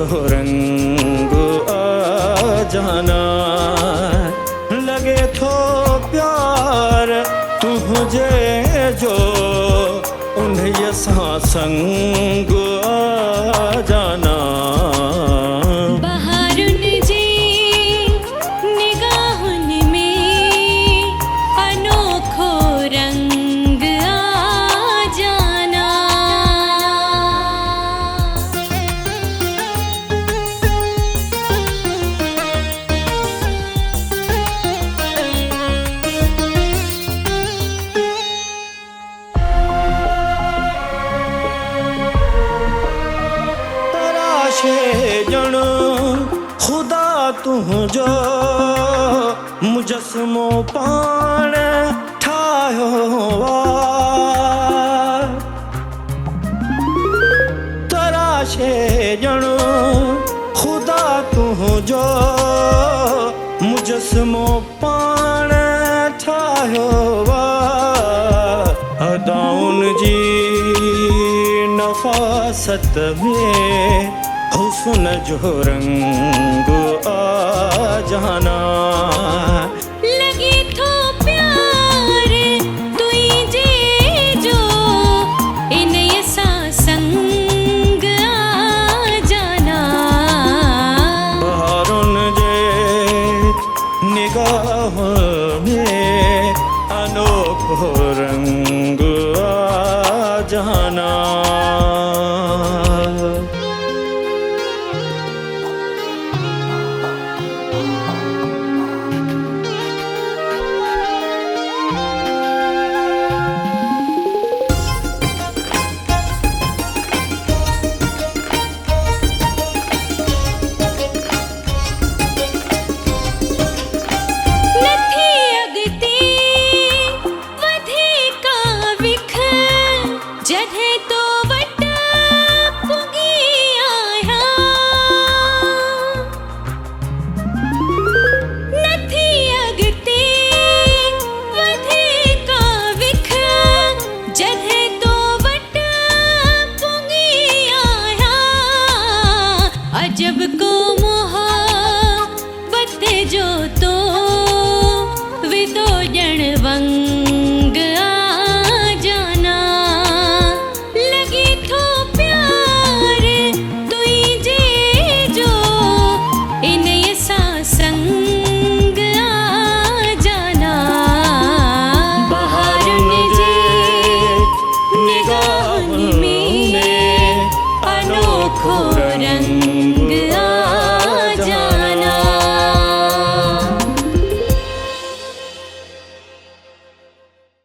रंग आ जाना। लगे थो प्यार तुझे जो उन्हें सां संग आ जाना। ॼण ख़ुदा तुंहिंजो मुजस्मो पाण ठाहियो आहे। तराशे ॼण ख़ुदा तुंहिंजो मुजस्मो पाण ठाहियो आहे। अदाउनि जी नफ़ासत में हुस्न जो रंग आ जाना। लगे थो प्यार तुझे जो इन सां संग आ जाना। बहारुनि जे निगाह में अनोखो रंग आ जाना। अजब को मोहब्बत जो तो विदो ॼण वंग आ जाना। लगे थो प्यार तुझे जो इन सां संग आ जाना। बहारुनि जे निगाह में अनोखो रंग